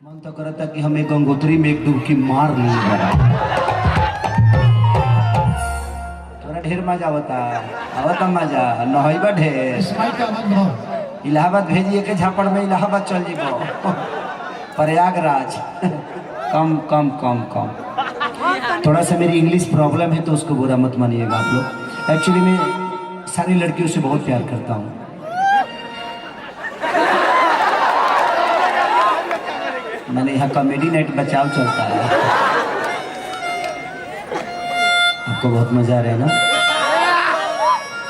मन तो करता कि हमें गंगोत्री में एक डुबकी मार ली जरा। थोड़ा ढेर मजा आवता मजा नहैबा ढेर। इलाहाबाद भेजिए के झापड़ में इलाहाबाद चल जीबो प्रयागराज। कम कम कम कम थोड़ा सा मेरी इंग्लिश प्रॉब्लम है तो उसको बुरा मत मानिएगा आप लोग। एक्चुअली मैं सारी लड़कियों से बहुत प्यार करता हूँ। मैंने यहाँ कॉमेडी नाइट बचाव चलता है। आपको बहुत मजा आ रहा है ना?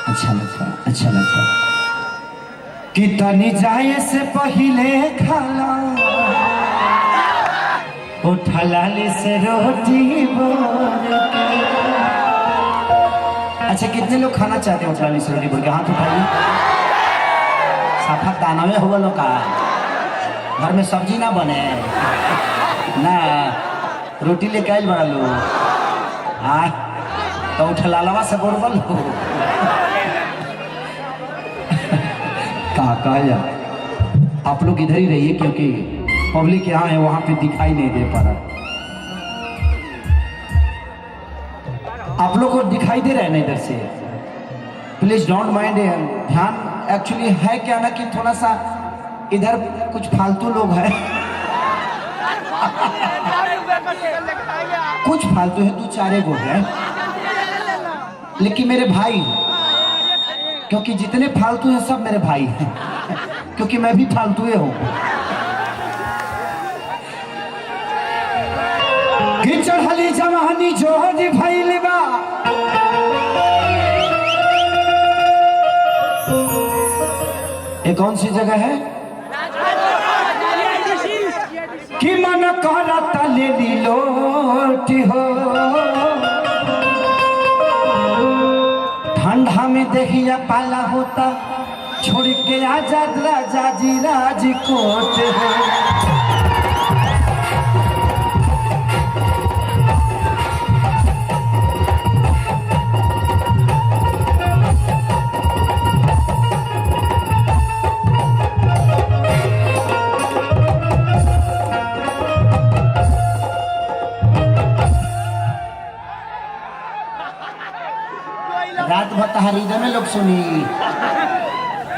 अच्छा लगता कि तनी जाए से पहले खाला उठलाली से रोटी बोल के। अच्छा कितने लोग खाना चाहते हैं उठलाली से रोटी बोल के? हाथ उठाइए। साफा दानवे हुआ लोग का घर में सब्जी ना बने ना रोटी लेके आयल बड़ा लो तो उठलालवा से बोल लो कहा जा। आप लोग इधर ही रहिए क्योंकि पब्लिक यहाँ है वहां पे दिखाई नहीं दे पा रहा। आप लोग को दिखाई दे रहा है ना इधर से? प्लीज डोंट माइंड ध्यान। एक्चुअली है क्या ना कि थोड़ा सा इधर कुछ फालतू लोग हैं कुछ फालतू है, 2-4 गो है लेकिन मेरे भाई, क्योंकि जितने फालतू हैं सब मेरे भाई हैं क्योंकि मैं भी फालतू हूँ। चढ़ली जवानी जोहरी भइल बा ये कौन सी जगह है कि मन करता ले ली लोटी हो। ठंडा में देखिया पाला होता छोड़ के आजाद राजा जी राजकोट हो। रात भर तहारीज में लोग सुनी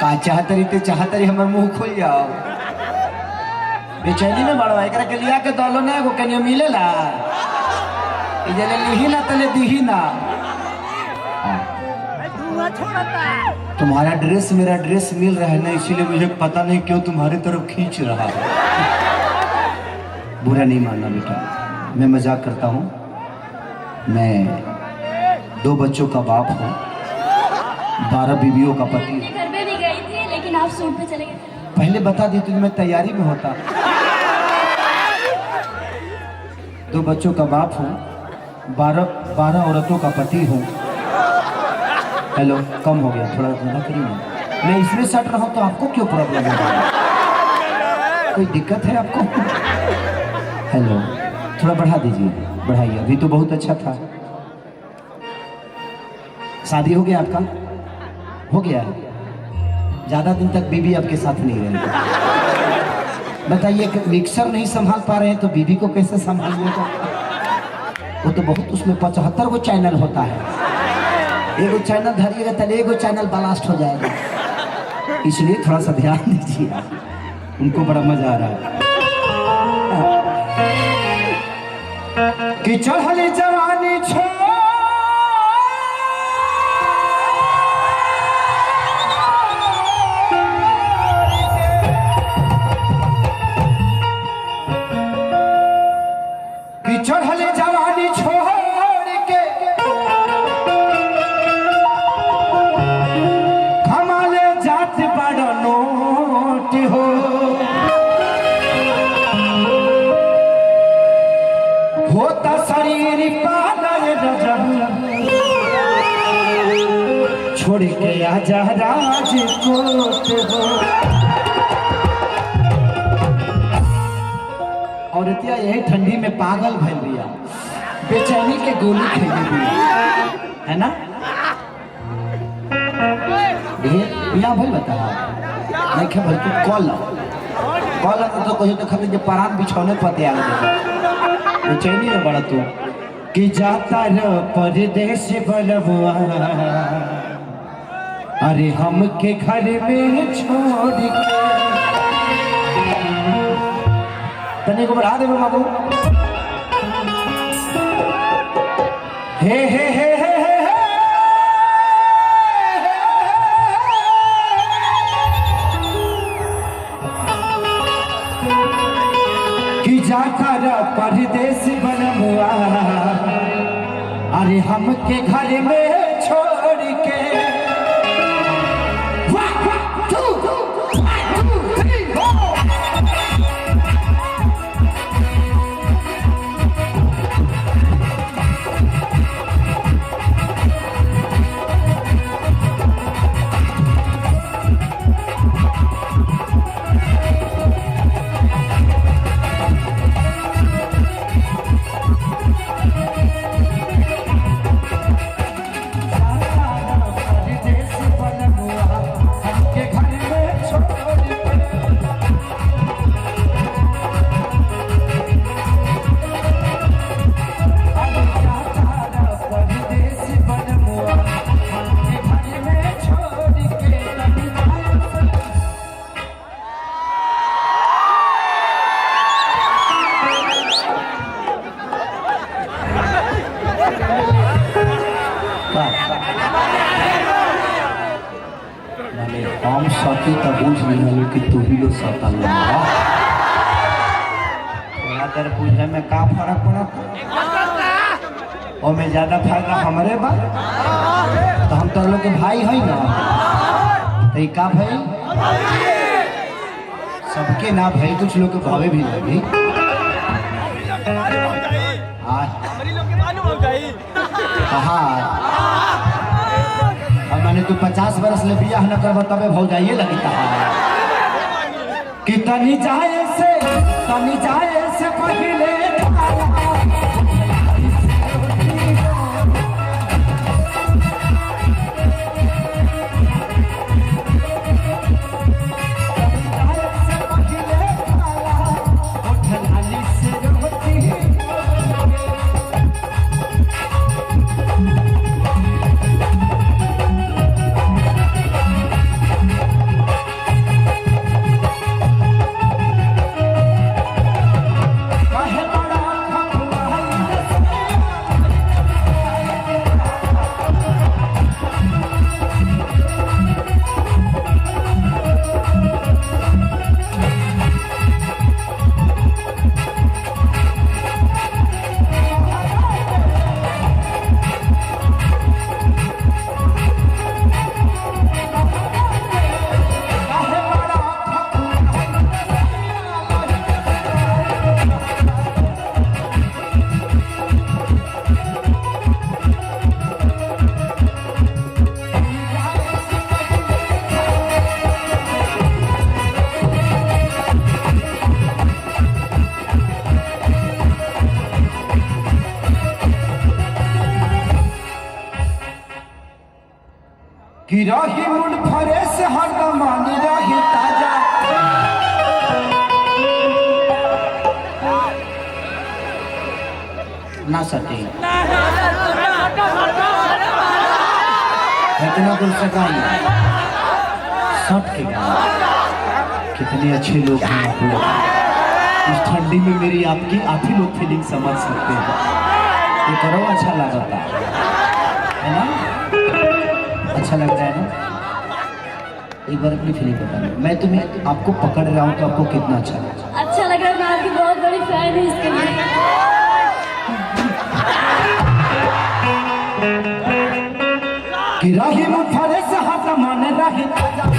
का चाहतरी हमर मुंह खुल जाओ। बेचैनी में बड़वा एकरा के लिया के दलो ना एगो कनियो मिलेला इजले लिही ना तले दिही ना। तुम्हारा ड्रेस मेरा ड्रेस मिल रहा है ना, इसीलिए मुझे पता नहीं क्यों तुम्हारी तरफ खींच रहा है। बुरा नहीं मानना बेटा, मैं मजाक करता हूँ। मैं 2 बच्चों का बाप हूँ, 12 बीवियों का पति। घर में भी गई थी लेकिन आप सूट पे चले गए। पहले बता दी तो मैं तैयारी में होता। 2 बच्चों का बाप हूँ, 12 औरतों का पति हूँ। हेलो, कम हो गया थोड़ा ज़्यादा करिए। मैं इसमें सट रहा हूँ तो आपको क्यों प्रॉब्लम है? कोई दिक्कत है आपको? हेलो, थोड़ा बढ़ा दीजिए, बढ़ाइए। अभी तो बहुत अच्छा था। शादी हो गया आपका? हो गया। ज्यादा दिन तक बीवी आपके साथ नहीं रहेगी। बताइए कि मिक्सर नहीं संभाल पा रहे हैं तो बीवी को कैसे संभालिएगा? वो तो बहुत, उसमें 75 गो चैनल होता है। एगो चैनल धरिएगा तो एगो चैनल ब्लास्ट हो जाएगा, इसलिए थोड़ा सा ध्यान दीजिए। उनको बड़ा मजा आ रहा है कि चढ़ली जवानी छो चढ़ले जवानी छोड़ के कमाले जात बड़ नोट हो। होता शरीर पालय छोड़ के आजा राजकोट हो। औरतिया यही ठंडी में पागल भइल बिया, बेचैनी के गोली खेले बिया, है ना? बिया भइल बता नहीं खे भइल तो कॉल कॉल तो कहियो तो खाली जे परान बिछौने पते आ गए चैनी में बड़ा तू कि जाता र परदेश बलबुआ अरे हमके घर में छोड़ के तने को बढ़ा दे बाबू हे हे हे हे कि जाता र परदेश बलबुआ अरे हमके घर में छोड़ के हम सती तो बुझ नहीं कि तू ही लो सतल तेरे पूछने में का फर्क पड़ा और में ज्यादा फायदा हमारे बा तो हम तो लोग के भाई है ना तो का भाई सबके ना भाई कुछ लोग के भावे भी लगी मैंने तू 50 बरस ले बियाह न करब तबे भौ जाइए लगी कि तनी जाए से पहले कि रही मुंड फरेश हरदम मानी रही ताजा ना सके इतना दूर से गाई सट के कितने अच्छे लोग हैं आप लोग इस ठंडी में मेरी आपकी आप ही लोग फीलिंग समझ सकते हैं ये करो अच्छा लगता है ना अच्छा लग रहा है ना एक बार अपनी फीलिंग बताना मैं तुम्हें आपको पकड़ रहा हूँ तो आपको कितना अच्छा लग रहा है मैं आपकी बहुत बड़ी फैन हूँ इसके लिए कि राही मुफरे से हाथ माने राही ताजा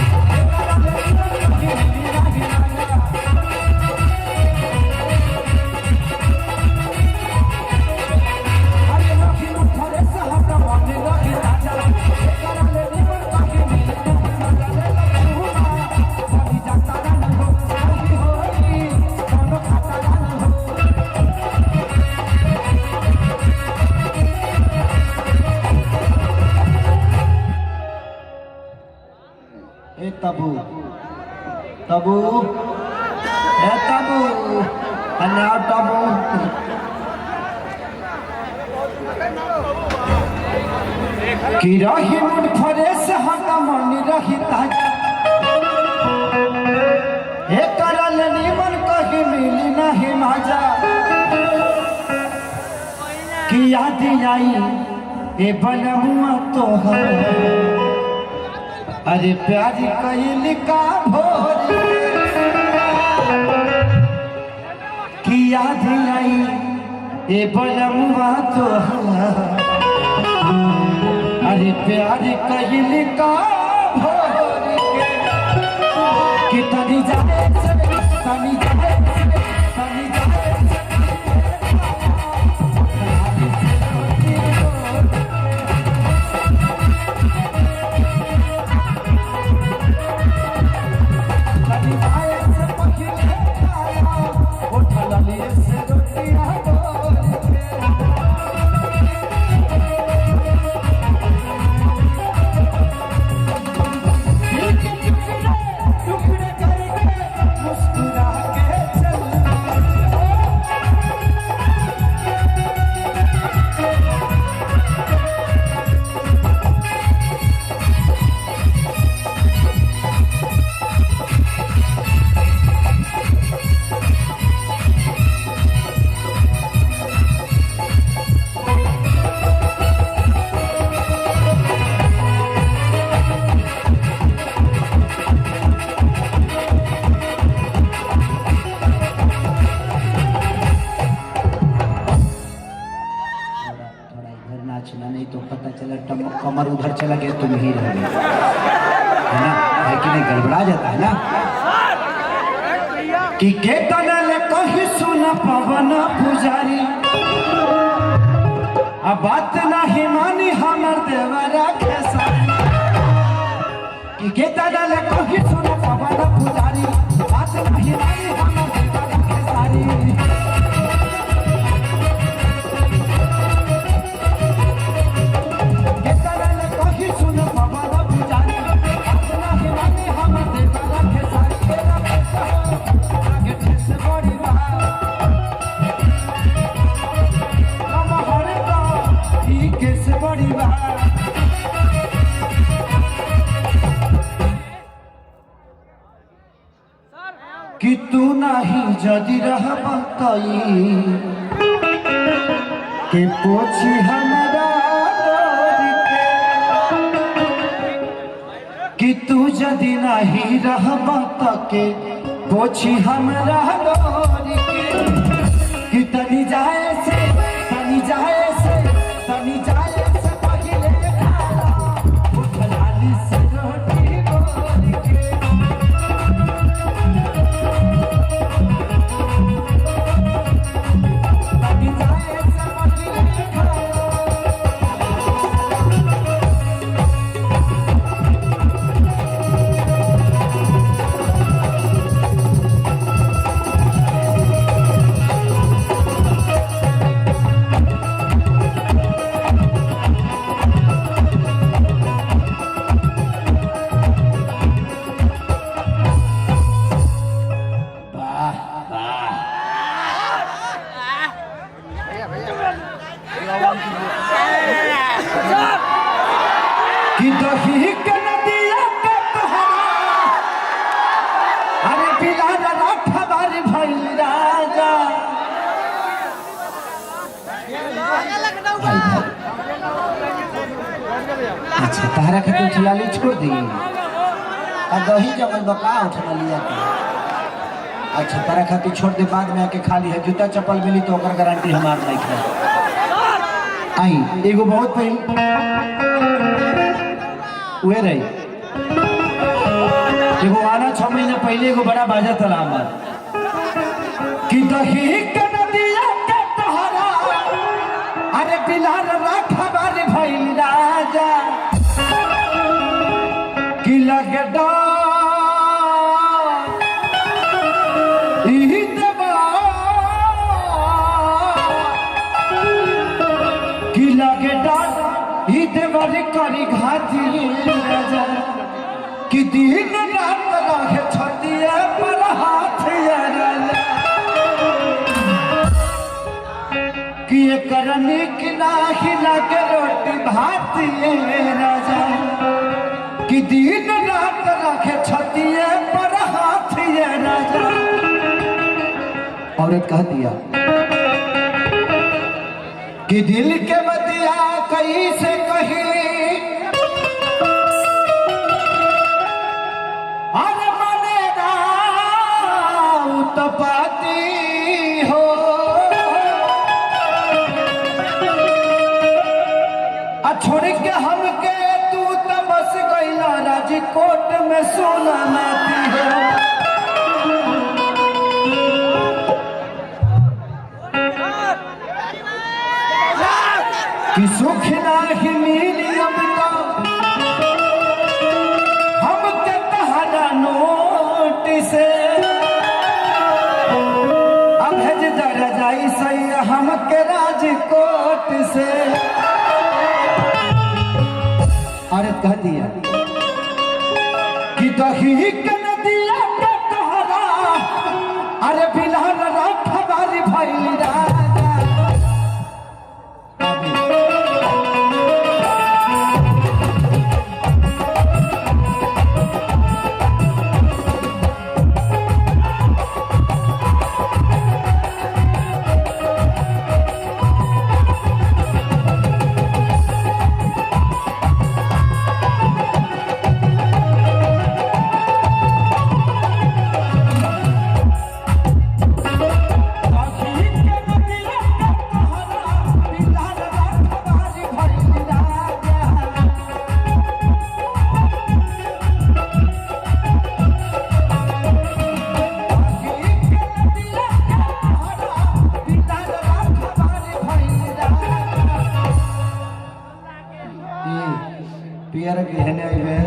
तबू तबू ना टबो कि रही मुड फरेस हटा मन रही ताजा हे करल निमन कही मिली नहीं मजा कि याद आई ए बनमुआ तोहर अरे प्यार कैल का भोर कि याद आई ए बनमुआ तोहर अरे प्यार कैल का भोर कि तनी जाने तनी जाने तनी जाने नहीं तो पता चला कमर उधर चला गया तुम ही रह गए है ना है कि नहीं गड़बड़ा जाता है ना कि के तनले कही सुन पवन पुजारी अब बात नहीं मानी हमर देवरा खेसारी कि के तनले कही सुन पवन पुजारी बात नहीं मानी हमर देवरा खेसारी कि तू नहीं जदि रह के पोछी हमारा कि तू जदि नहीं रह के पोछी हमारा कि तनी जाए से तनी जाए से तनी जाए से पहले उठलाली से रोटी बोल के कि दही के नदिया के तोहरा अरे बिलाल राठवार भइल राजा अच्छा तारा के तो ठियाली छोड़ दी आ दही जमल बका उठना लिया अच्छा तारा खातिर छोड़ दे बाद में आके खा लिया जूता चप्पल मिली तो ओकर गारंटी हमार नहीं है आई एगो बहुत पहले हुए रही एगो आना 6 महीना पहले एगो बड़ा बाजा था हमार कि दही के नदिया के तोहरा अरे बिलाल राठवार भइल राजा कि लगे करी घाटी राजा कि दिन रात रहे छतिया पर हाथ राजा कि ये करनी की नाही लगे रोटी भात ये राजा कि दिन रात रखे छतिए पर हाथ ये राजा। औरत कह दिया कि दिल के बतिया कहीं से कहीं अरे मने तपाती हो छोड़ के हमके तू तो बस गईला राजकोट में सोना नाती हो। कि सुख नाही मिली अब तो हमके तहरा नोट से अब भेज दर जाई सही हमके राजकोट से। औरत कह दिया कि दही के नदिया के तोहरा अरे बिलहन रात हमारी भइल राजा। पियर के हने आइबे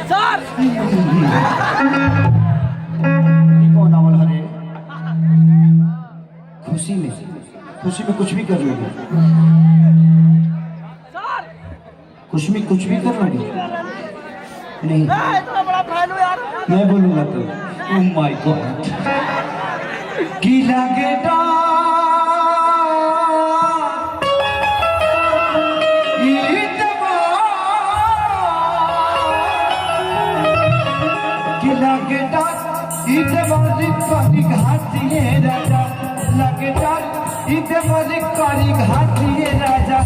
सर कौन आवल हरे खुशी में कुछ भी कर लोगे सर कुछ भी कर लोगे नहीं इतना बड़ा फैल हो यार मैं बोलूंगा तो ओह माय गॉड की लगे करी घाटिए राजा लगता इधर मरी करी घाटिए राजा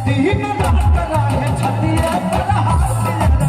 तीन रात रहे छतिए पर हाथ